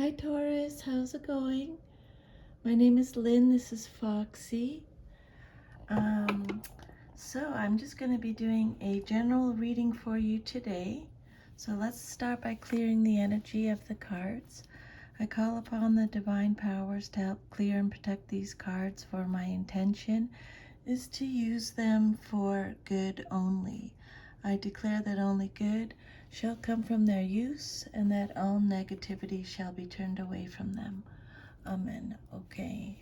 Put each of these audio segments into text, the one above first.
Hi Taurus, how's it going? My name is Lynn, this is Foxy. So I'm just going to be doing a general reading for you today. So let's start by clearing the energy of the cards. I call upon the divine powers to help clear and protect these cards, for my intention is to use them for good only. I declare that only good shall come from their use, and that all negativity shall be turned away from them. Amen. Okay,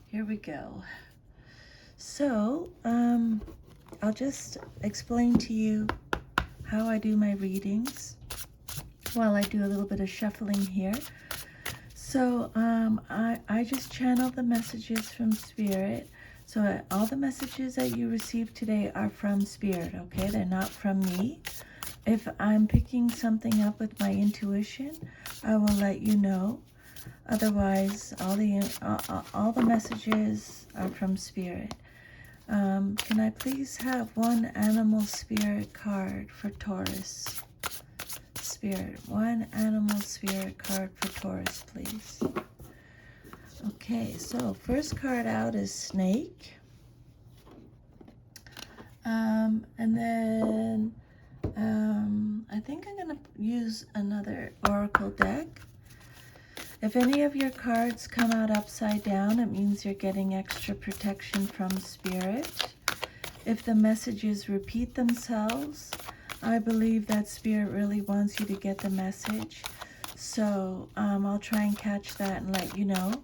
here we go. So, I'll just explain to you how I do my readings while I do a little bit of shuffling here. So, I just channel the messages from Spirit. So all the messages that you receive today are from Spirit, okay? They're not from me. If I'm picking something up with my intuition, I will let you know. Otherwise, all the messages are from Spirit. Can I please have one animal spirit card for Taurus? Spirit, one animal spirit card for Taurus, please. Okay, so first card out is Snake. And then I think I'm going to use another Oracle deck. If any of your cards come out upside down, it means you're getting extra protection from Spirit. If the messages repeat themselves, I believe that Spirit really wants you to get the message. So I'll try and catch that and let you know.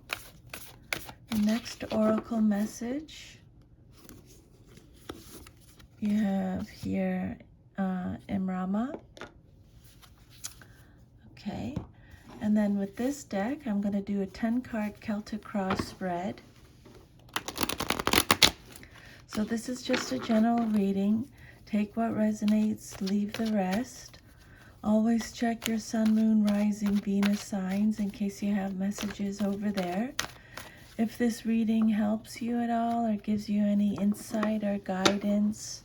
The next Oracle message you have here, Imrama. Okay. And then with this deck, I'm going to do a 10-card Celtic cross spread. So this is just a general reading. Take what resonates, leave the rest. Always check your sun, moon, rising, Venus signs in case you have messages over there. If this reading helps you at all or gives you any insight or guidance,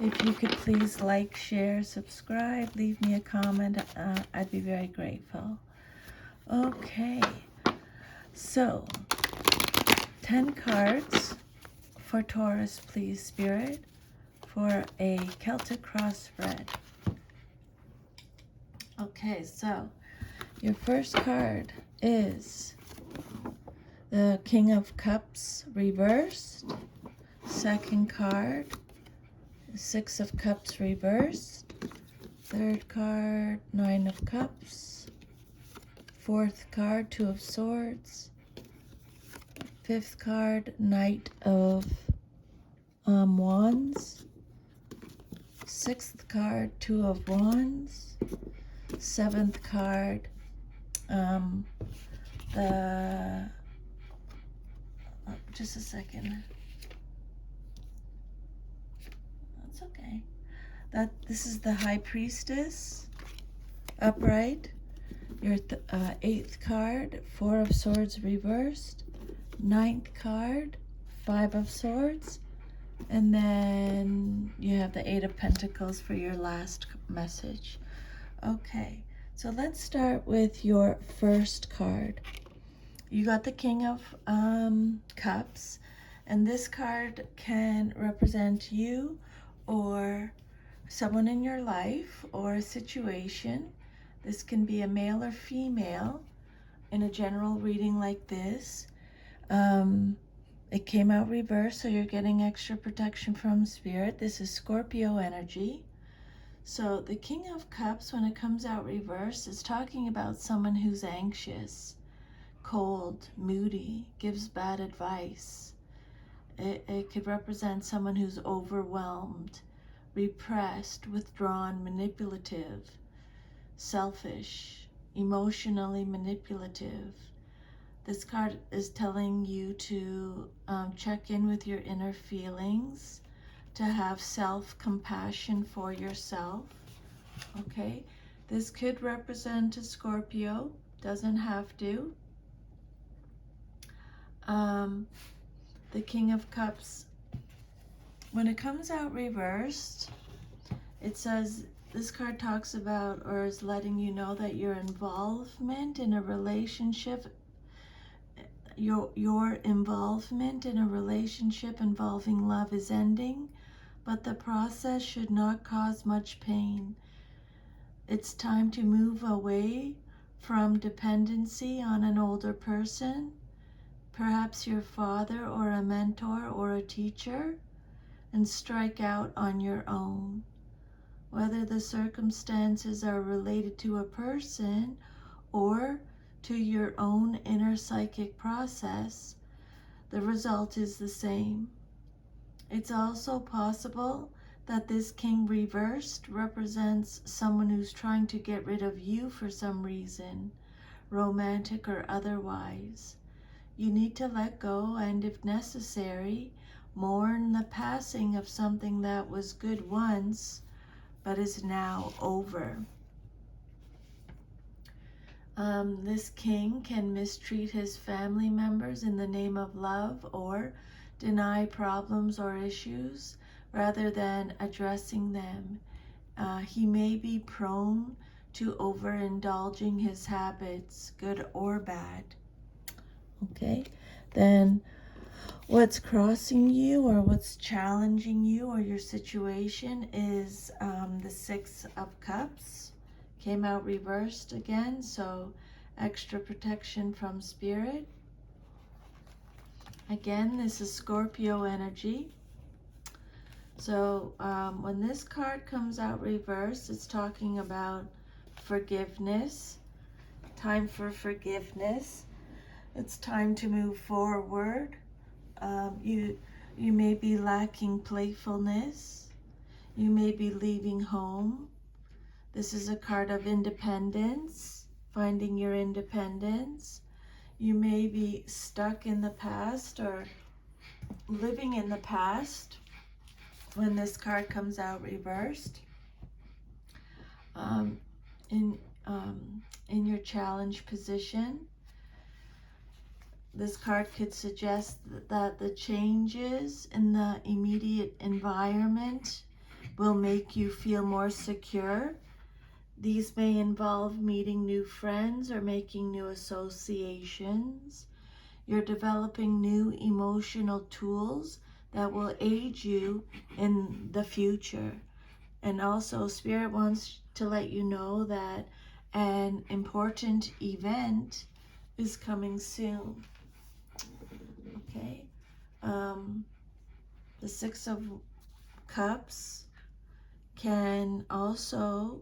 if you could please like, share, subscribe, leave me a comment, I'd be very grateful. Okay, so 10 cards for Taurus, please, Spirit, for a Celtic cross spread. Okay, so your first card is the King of Cups reversed. Second card, Six of Cups reversed. Third card, Nine of Cups. Fourth card, Two of Swords. Fifth card, Knight of Wands. Sixth card, Two of Wands. Seventh card, just a second. That's okay. This is the High Priestess, upright. Your eighth card, Four of Swords reversed. Ninth card, Five of Swords. And then you have the Eight of Pentacles for your last message. Okay, so let's start with your first card. You got the King of Cups, and this card can represent you or someone in your life or a situation. This can be a male or female in a general reading like this. It came out reversed, so you're getting extra protection from Spirit. This is Scorpio energy. So the King of Cups, when it comes out reversed, is talking about someone who's anxious, cold, moody, gives bad advice. It could represent someone who's overwhelmed, repressed, withdrawn, manipulative, selfish, emotionally manipulative. This card is telling you to check in with your inner feelings, to have self-compassion for yourself, okay? This could represent a Scorpio, doesn't have to. The King of Cups, when it comes out reversed, it says This card talks about, or is letting you know, that your involvement in a relationship, your involvement in a relationship involving love is ending, but the process should not cause much pain. It's time to move away from dependency on an older person, perhaps your father or a mentor or a teacher, and strike out on your own. Whether the circumstances are related to a person or to your own inner psychic process, the result is the same. It's also possible that this king reversed represents someone who's trying to get rid of you for some reason, romantic or otherwise. You need to let go and, if necessary, mourn the passing of something that was good once but is now over. This king can mistreat his family members in the name of love, or deny problems or issues rather than addressing them. He may be prone to overindulging his habits, good or bad. Okay, then what's crossing you or what's challenging you or your situation is the Six of Cups. Came out reversed again, so extra protection from spirit. Again, this is Scorpio energy. So when this card comes out reversed, it's talking about forgiveness. Time for forgiveness. It's time to move forward. You may be lacking playfulness. You may be leaving home. This is a card of independence, finding your independence. You may be stuck in the past or living in the past when this card comes out reversed. In your challenge position, this card could suggest that the changes in the immediate environment will make you feel more secure. These may involve meeting new friends or making new associations. You're developing new emotional tools that will aid you in the future. And also, Spirit wants to let you know that an important event is coming soon. Okay? The Six of Cups can also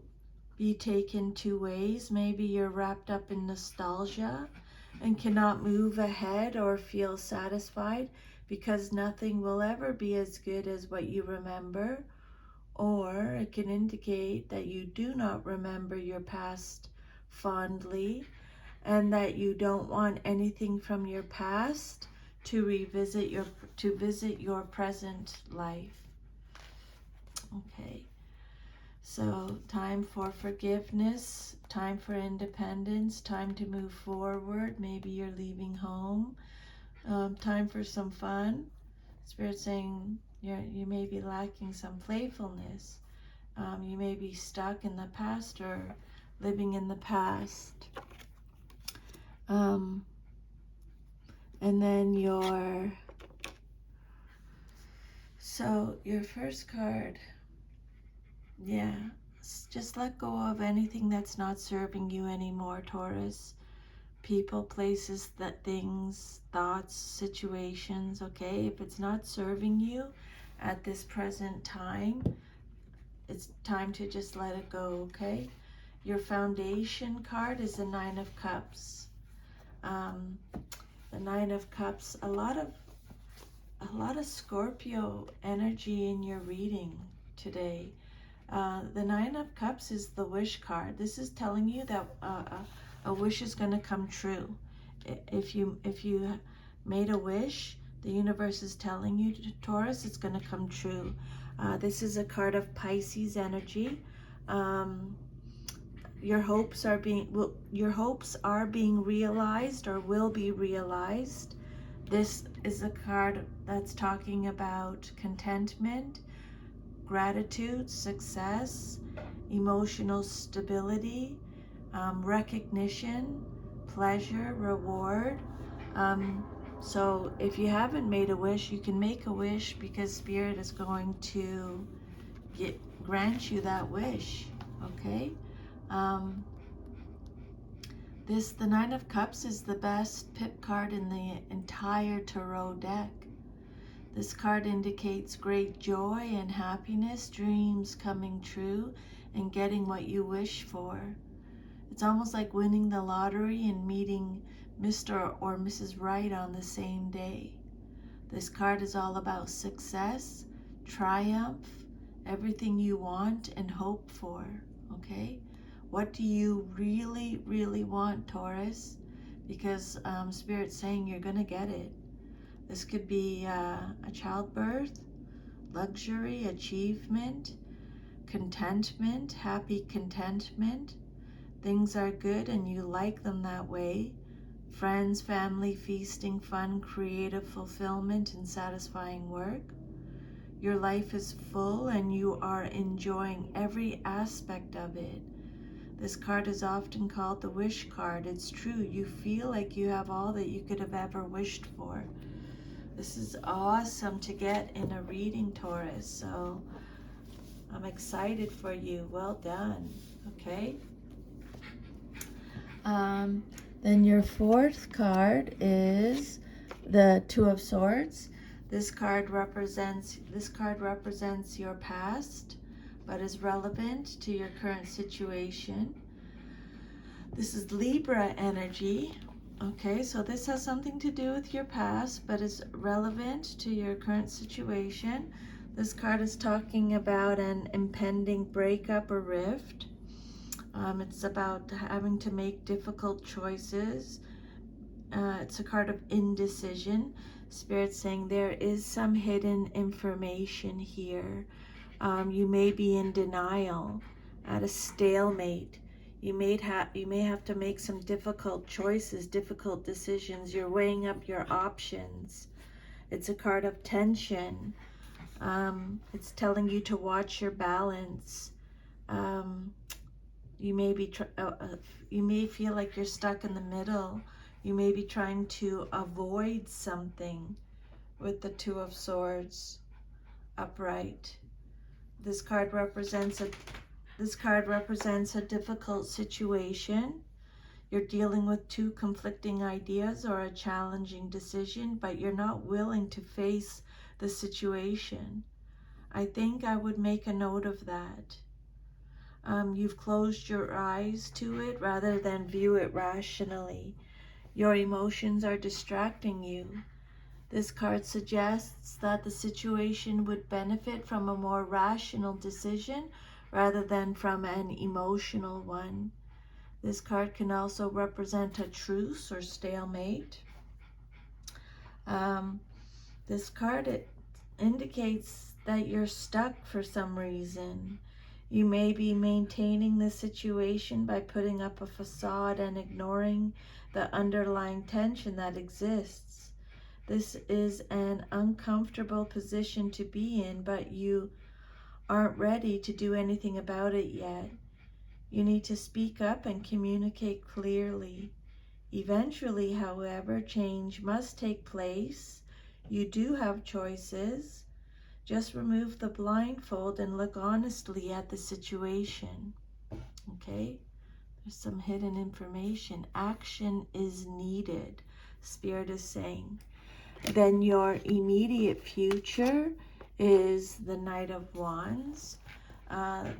be taken two ways. Maybe you're wrapped up in nostalgia and cannot move ahead or feel satisfied because nothing will ever be as good as what you remember. Or it can indicate that you do not remember your past fondly and that you don't want anything from your past to visit your present life. Okay. So time for forgiveness, time for independence, time to move forward. Maybe you're leaving home. Time for some fun. Spirit saying you may be lacking some playfulness. You may be stuck in the past or living in the past. And then your first card. Yeah, just let go of anything that's not serving you anymore, Taurus. People, places, things, thoughts, situations, okay? If it's not serving you at this present time, it's time to just let it go, okay? Your foundation card is the Nine of Cups. The Nine of Cups, a lot of Scorpio energy in your reading today. The Nine of Cups is the wish card. This is telling you that a wish is going to come true. If you made a wish, the universe is telling you, Taurus, it's going to come true. This is a card of Pisces energy. Your hopes are being realized or will be realized. This is a card that's talking about contentment, gratitude, success. emotional stability, recognition, pleasure, reward. So if you haven't made a wish, you can make a wish, because Spirit is going to grant you that wish. Okay? Um, the Nine of Cups is the best pip card in the entire tarot deck. This card indicates great joy and happiness, dreams coming true, and getting what you wish for. It's almost like winning the lottery and meeting Mr. or Mrs. Right on the same day. This card is all about success, triumph, everything you want and hope for, okay? What do you really, really want, Taurus? Because Spirit's saying you're going to get it. This could be a childbirth, luxury, achievement, contentment, happy contentment. Things are good and you like them that way. Friends, family, feasting, fun, creative fulfillment, and satisfying work. Your life is full and you are enjoying every aspect of it. This card is often called the wish card. It's true. You feel like you have all that you could have ever wished for. This is awesome to get in a reading, Taurus. So I'm excited for you. Well done. Okay. Then your fourth card is the Two of Swords. This card represents your past, but is relevant to your current situation. This is Libra energy. Okay, so this has something to do with your past, but is relevant to your current situation. This card is talking about an impending breakup or rift. It's about having to make difficult choices. It's a card of indecision. Spirit's saying there is some hidden information here. You may be in denial, at a stalemate. You may have to make some difficult choices, difficult decisions. You're weighing up your options. It's a card of tension. It's telling you to watch your balance. You may feel like you're stuck in the middle. You may be trying to avoid something with the Two of Swords upright. This card represents a difficult situation. You're dealing with two conflicting ideas or a challenging decision, but you're not willing to face the situation. I think I would make a note of that. You've closed your eyes to it rather than view it rationally. Your emotions are distracting you. This card suggests that the situation would benefit from a more rational decision rather than from an emotional one. This card can also represent a truce or stalemate. This card indicates that you're stuck for some reason. You may be maintaining the situation by putting up a facade and ignoring the underlying tension that exists. This is an uncomfortable position to be in, but you aren't ready to do anything about it yet. You need to speak up and communicate clearly. Eventually, however, change must take place. You do have choices. Just remove the blindfold and look honestly at the situation. Okay? There's some hidden information. Action is needed, Spirit is saying. Then your immediate future is the Knight of Wands.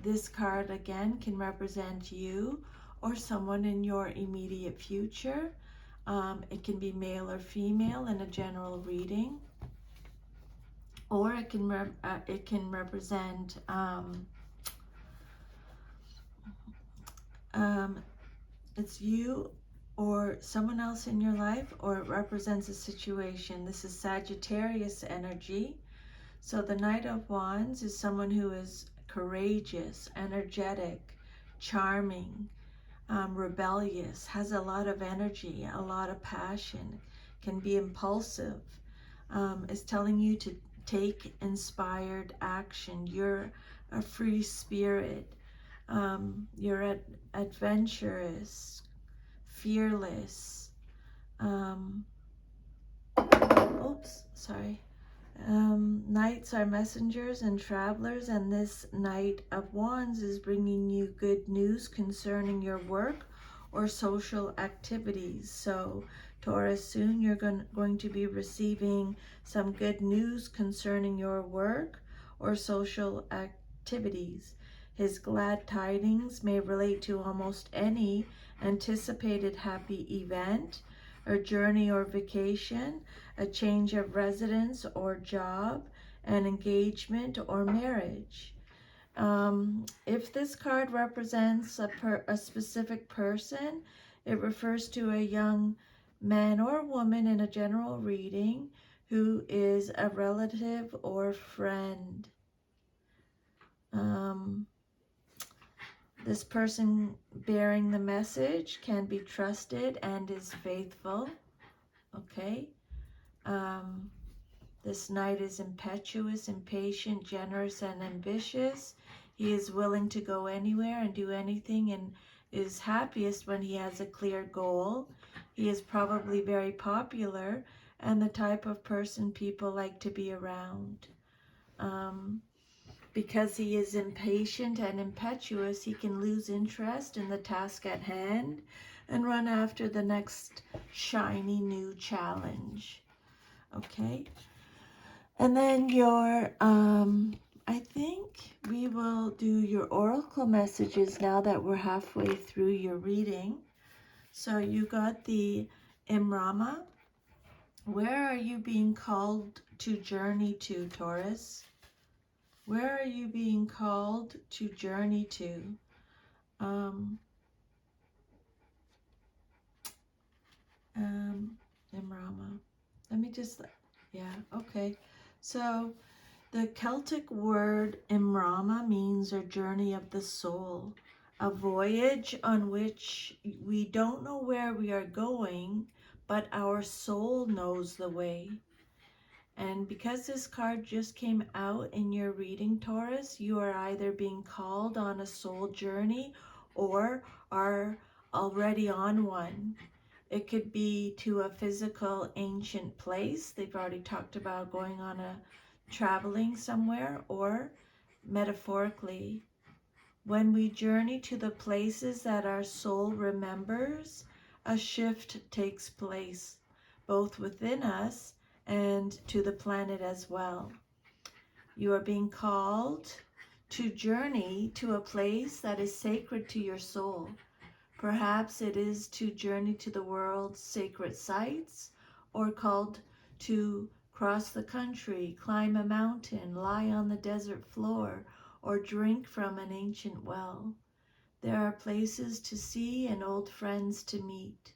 This card again can represent you or someone in your immediate future. It can be male or female in a general reading, or it can represent it's you or someone else in your life, or it represents a situation. This is Sagittarius energy. So the Knight of Wands is someone who is courageous, energetic, charming, rebellious, has a lot of energy, a lot of passion, can be impulsive, is telling you to take inspired action. You're a free spirit. You're adventurous, fearless. Um, oops, sorry. Knights are messengers and travelers, and this Knight of Wands is bringing you good news concerning your work or social activities. So, Taurus, soon you're going to be receiving some good news concerning your work or social activities. His glad tidings may relate to almost any anticipated happy event or journey or vacation, a change of residence or job, an engagement or marriage. If this card represents a specific person, it refers to a young man or woman in a general reading who is a relative or friend. This person bearing the message can be trusted and is faithful. Okay. This knight is impetuous, impatient, generous, and ambitious. He is willing to go anywhere and do anything and is happiest when he has a clear goal. He is probably very popular and the type of person people like to be around. Because he is impatient and impetuous, he can lose interest in the task at hand and run after the next shiny new challenge. Okay? And then I think we will do your oracle messages now that we're halfway through your reading. So you got the Imrama. Where are you being called to journey to, Taurus? Where are you being called to journey to? Imrama. Let me just, yeah, okay. So the Celtic word Imrama means a journey of the soul, a voyage on which we don't know where we are going, but our soul knows the way. And because this card just came out in your reading, Taurus, you are either being called on a soul journey or are already on one. It could be to a physical ancient place. They've already talked about going on a traveling somewhere, or metaphorically, when we journey to the places that our soul remembers, a shift takes place, both within us and to the planet as well. You are being called to journey to a place that is sacred to your soul. Perhaps it is to journey to the world's sacred sites, or called to cross the country, climb a mountain, lie on the desert floor, or drink from an ancient well. There are places to see and old friends to meet.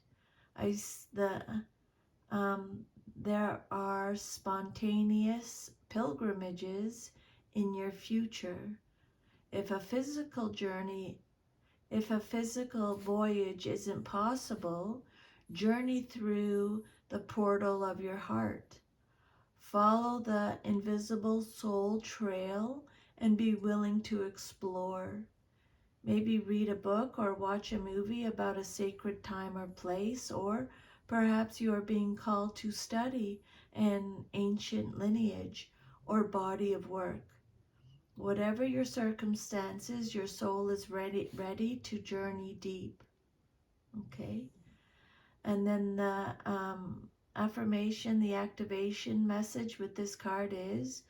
There are spontaneous pilgrimages in your future. If a physical voyage isn't possible, journey through the portal of your heart. Follow the invisible soul trail and be willing to explore. Maybe read a book or watch a movie about a sacred time or place, or perhaps you are being called to study an ancient lineage or body of work. Whatever your circumstances, your soul is ready to journey deep. Okay? And then the affirmation, the activation message with this card is,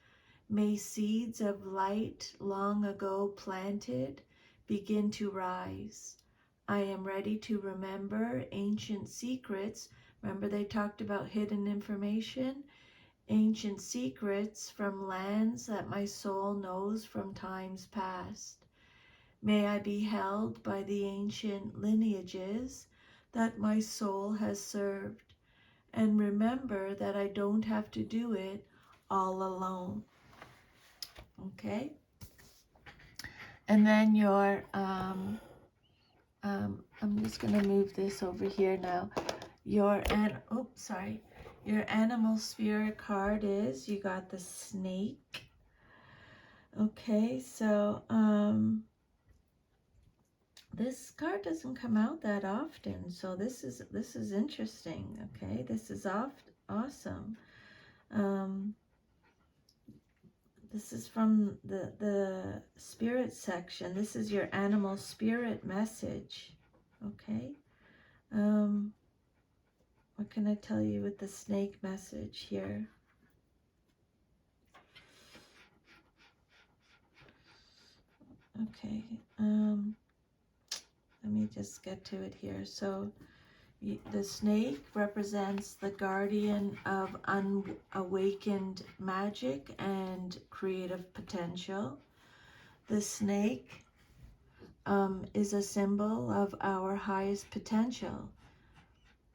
may seeds of light long ago planted begin to rise. I am ready to remember ancient secrets. Remember they talked about hidden information? Ancient secrets from lands that my soul knows from times past. May I be held by the ancient lineages that my soul has served, and remember that I don't have to do it all alone. Okay? And then I'm just going to move this over here now. Your animal spirit card is, you got the snake. Okay, so This card doesn't come out that often, so this is interesting. Okay, this is awesome. This is from the spirit section. This is your animal spirit message. Okay. What can I tell you with the snake message here? Okay. Let me just get to it here. So the snake represents the guardian of unawakened magic and creative potential. The snake is a symbol of our highest potential.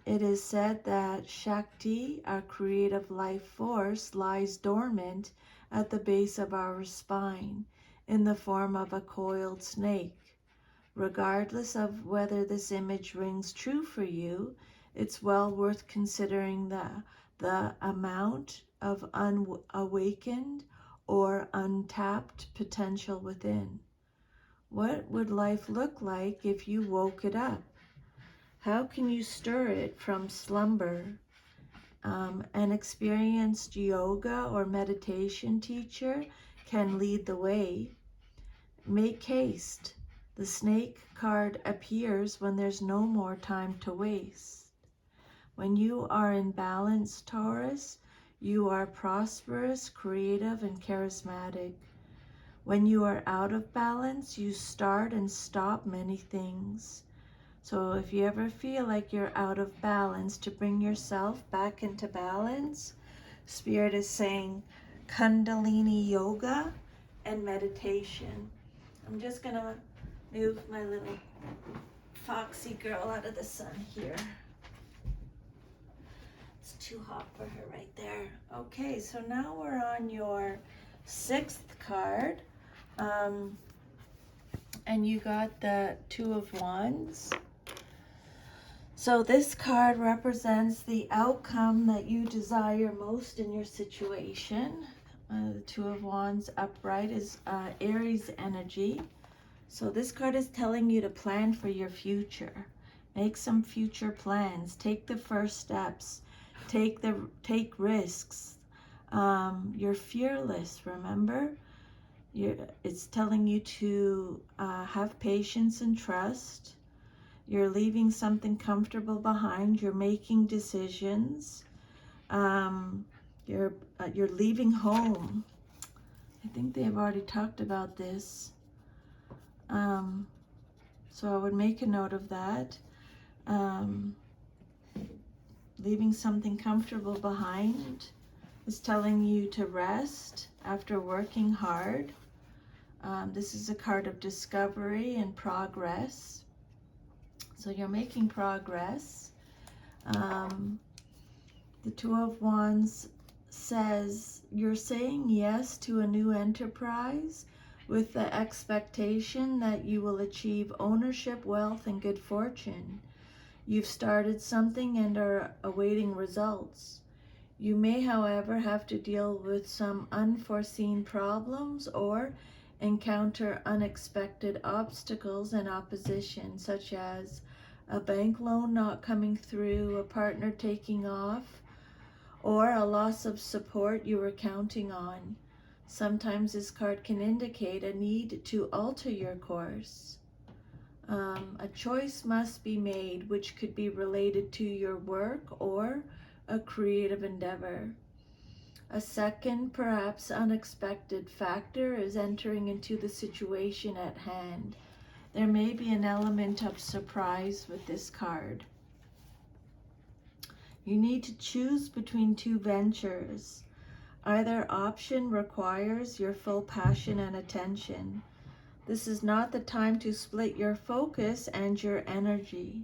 It is said that Shakti, our creative life force, lies dormant at the base of our spine in the form of a coiled snake. Regardless of whether this image rings true for you, it's well worth considering the amount of unawakened or untapped potential within. What would life look like if you woke it up? How can you stir it from slumber? An experienced yoga or meditation teacher can lead the way. Make haste. The snake card appears when there's no more time to waste. When you are in balance, Taurus, you are prosperous, creative, and charismatic. When you are out of balance, you start and stop many things. So if you ever feel like you're out of balance, to bring yourself back into balance, Spirit is saying Kundalini yoga and meditation. I'm just going to move my little foxy girl out of the sun here. It's too hot for her right there. Okay, so now we're on your 6th card. And you got the Two of Wands. So this card represents the outcome that you desire most in your situation. The Two of Wands upright is Aries energy. So this card is telling you to plan for your future. Make some future plans. Take the first steps. Take risks. You're fearless, remember? It's telling you to have patience and trust. You're leaving something comfortable behind. You're making decisions. You're leaving home. I think they've already talked about this. So I would make a note of that. Leaving something comfortable behind is telling you to rest after working hard. This is a card of discovery and progress. So you're making progress. The Two of Wands says you're saying yes to a new enterprise with the expectation that you will achieve ownership, wealth, and good fortune. You've started something and are awaiting results. You may, however, have to deal with some unforeseen problems or encounter unexpected obstacles and opposition, such as a bank loan not coming through, a partner taking off, or a loss of support you were counting on. Sometimes this card can indicate a need to alter your course. A choice must be made, which could be related to your work or a creative endeavor. A second, perhaps unexpected factor is entering into the situation at hand. There may be an element of surprise with this card. You need to choose between two ventures. Either option requires your full passion and attention. This is not the time to split your focus and your energy.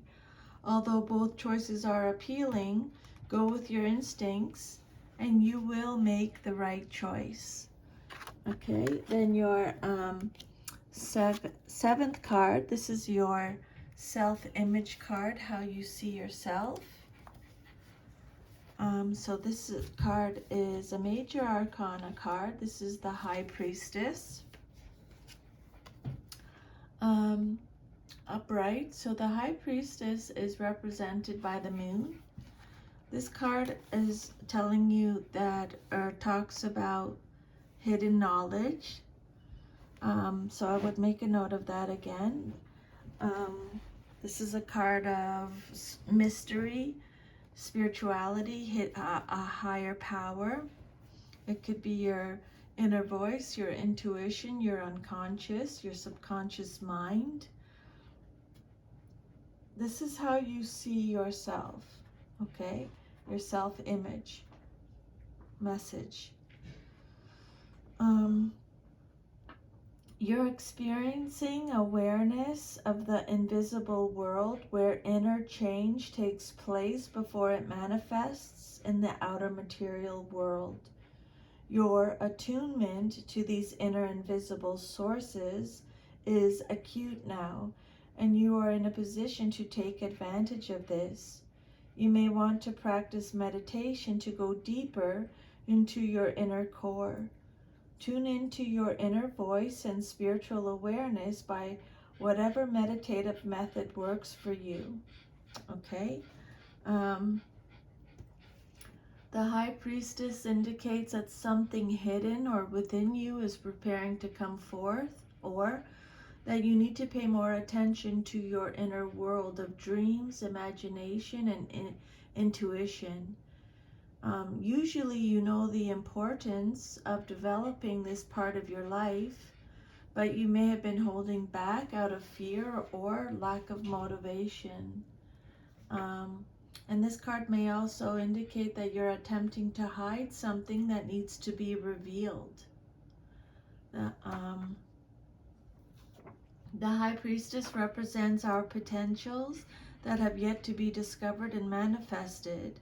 Although both choices are appealing, go with your instincts and you will make the right choice. Okay, then your seventh card, this is your self-image card, how you see yourself. So this card is a major arcana card. This is the High Priestess. upright. So the High Priestess is represented by the moon. This card is telling you that, or talks about hidden knowledge. So I would make a note of that again. This is a card of mystery, spirituality, a higher power. It could be your inner voice, your intuition, your unconscious, your subconscious mind. This is how you see yourself, okay? Your self-image message. You're experiencing awareness of the invisible world where inner change takes place before it manifests in the outer material world. Your attunement to these inner invisible sources is acute now, and you are in a position to take advantage of this. You may want to practice meditation to go deeper into your inner core. Tune into your inner voice and spiritual awareness by whatever meditative method works for you. Okay? The High Priestess indicates that something hidden or within you is preparing to come forth, or that you need to pay more attention to your inner world of dreams, imagination, and intuition. Usually you know the importance of developing this part of your life, but you may have been holding back out of fear or lack of motivation. And this card may also indicate that you're attempting to hide something that needs to be revealed. The High Priestess represents our potentials that have yet to be discovered and manifested,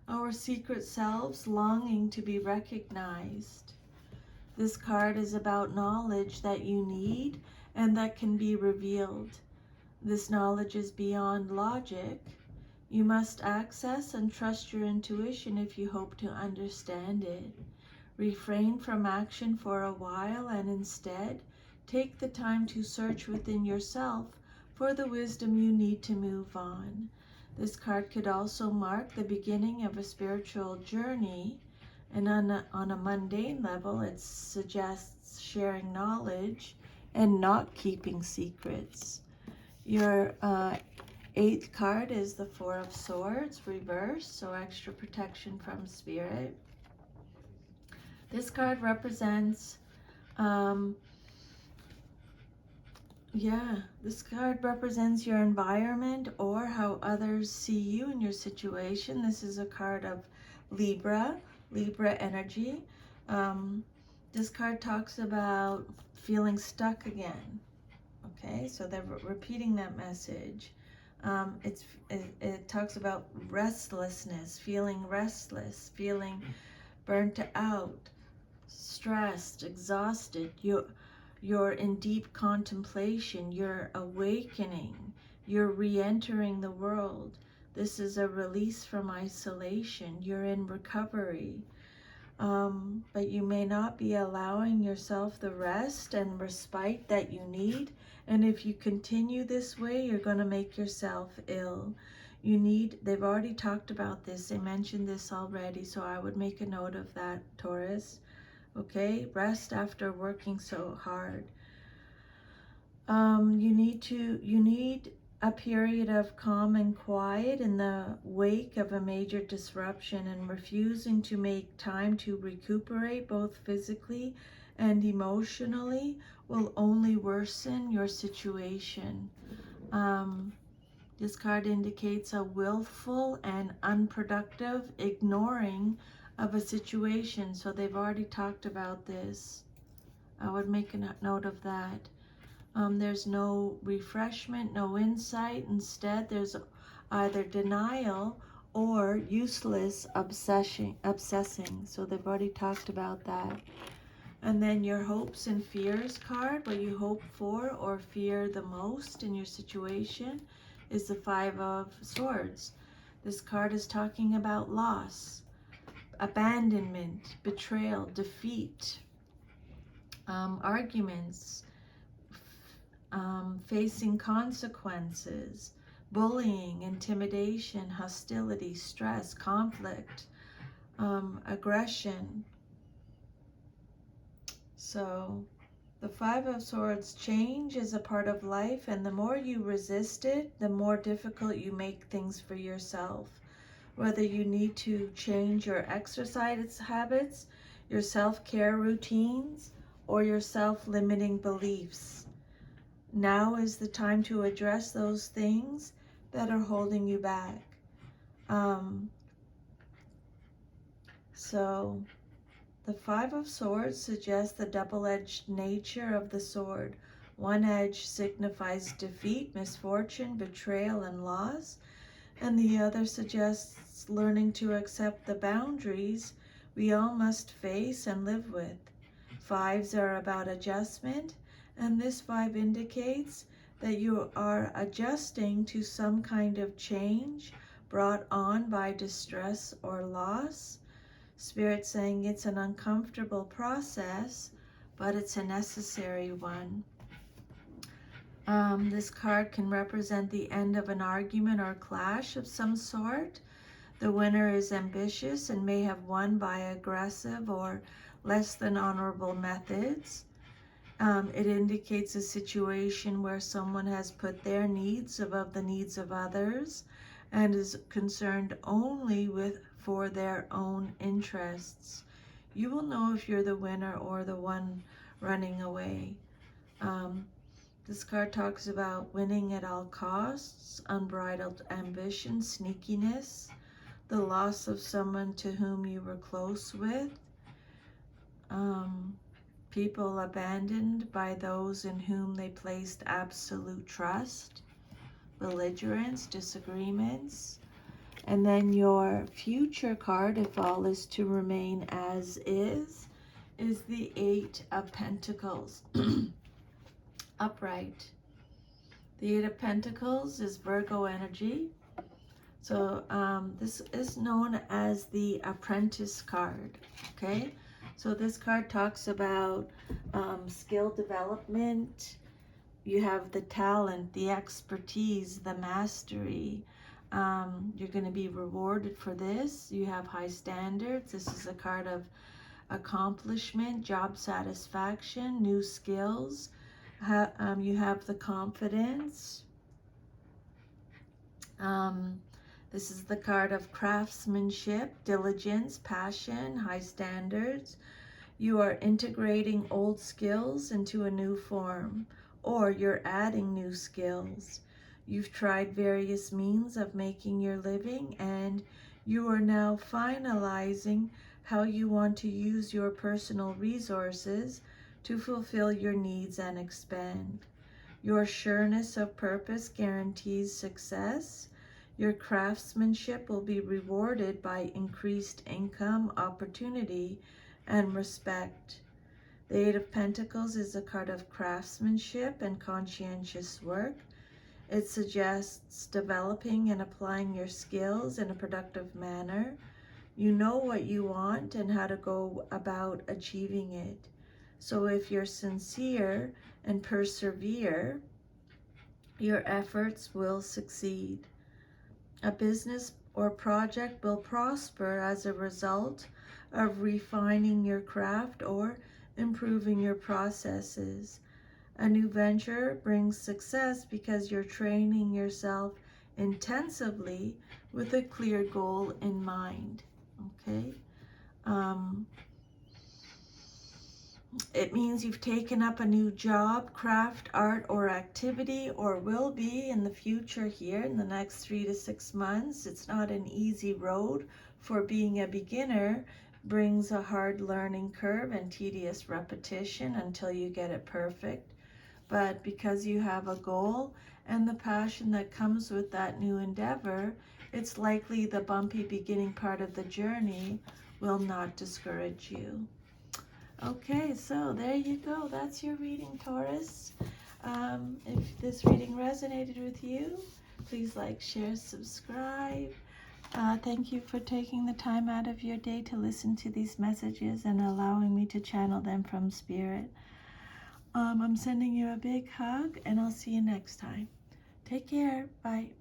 our secret selves longing to be recognized. This card is about knowledge that you need and that can be revealed. This knowledge is beyond logic. You must access and trust your intuition if you hope to understand it. Refrain from action for a while and instead take the time to search within yourself for the wisdom you need to move on. This card could also mark the beginning of a spiritual journey, and on a mundane level, it suggests sharing knowledge and not keeping secrets. Your 8th card is the Four of Swords, reversed, so extra protection from spirit. This card represents, this card represents your environment or how others see you in your situation. This is a card of Libra energy. This card talks about feeling stuck again. Okay, so they're repeating that message. It talks about restlessness, feeling restless, feeling burnt out, stressed, exhausted. You're in deep contemplation. You're awakening. You're re-entering the world. This is a release from isolation. You're in recovery. But you may not be allowing yourself the rest and respite that you need. And if you continue this way, you're going to make yourself ill. They've already talked about this. They mentioned this already. So I would make a note of that, Taurus. Okay, rest after working so hard. You need a period of calm and quiet in the wake of a major disruption, and refusing to make time to recuperate both physically and emotionally will only worsen your situation. This card indicates a willful and unproductive ignoring of a situation. So they've already talked about this. I would make a note of that. There's no refreshment, no insight. Instead, there's either denial or useless obsessing. So they've already talked about that. And then your hopes and fears card, what you hope for or fear the most in your situation, is the Five of Swords. This card is talking about loss, abandonment, betrayal, defeat, arguments, facing consequences, bullying, intimidation, hostility, stress, conflict, aggression. So the Five of Swords, change is a part of life, and the more you resist it, the more difficult you make things for yourself. Whether you need to change your exercise habits, your self-care routines, or your self-limiting beliefs. Now is the time to address those things that are holding you back. So the Five of Swords suggests the double-edged nature of the sword. One edge signifies defeat, misfortune, betrayal, and loss, and the other suggests learning to accept the boundaries we all must face and live with. Fives are about adjustment, and this five indicates that you are adjusting to some kind of change brought on by distress or loss. Spirit saying it's an uncomfortable process, but it's a necessary one. This card can represent the end of an argument or clash of some sort. The winner is ambitious and may have won by aggressive or less than honorable methods. It indicates a situation where someone has put their needs above the needs of others and is concerned only for their own interests. You will know if you're the winner or the one running away. This card talks about winning at all costs, unbridled ambition, sneakiness, the loss of someone to whom you were close with, people abandoned by those in whom they placed absolute trust, belligerence, disagreements. And then your future card, if all is to remain as is the Eight of Pentacles. Upright. The Eight of Pentacles is Virgo energy. So this is known as the Apprentice card, okay? So this card talks about skill development. You have the talent, the expertise, the mastery. You're going to be rewarded for this. You have high standards. This is a card of accomplishment, job satisfaction, new skills. You have the confidence. This is the card of craftsmanship, diligence, passion, high standards. You are integrating old skills into a new form, or you're adding new skills. You've tried various means of making your living, and you are now finalizing how you want to use your personal resources to fulfill your needs and expand. Your sureness of purpose guarantees success. Your craftsmanship will be rewarded by increased income, opportunity, and respect. The Eight of Pentacles is a card of craftsmanship and conscientious work. It suggests developing and applying your skills in a productive manner. You know what you want and how to go about achieving it. So if you're sincere and persevere, your efforts will succeed. A business or project will prosper as a result of refining your craft or improving your processes. A new venture brings success because you're training yourself intensively with a clear goal in mind. Okay? It means you've taken up a new job, craft, art, or activity, or will be in the future here in the next 3 to 6 months. It's not an easy road, for being a beginner brings a hard learning curve and tedious repetition until you get it perfect. But because you have a goal and the passion that comes with that new endeavor, it's likely the bumpy beginning part of the journey will not discourage you. Okay, so there you go. That's your reading, Taurus. If this reading resonated with you, please like, share, subscribe. Thank you for taking the time out of your day to listen to these messages and allowing me to channel them from Spirit. I'm sending you a big hug, and I'll see you next time. Take care. Bye.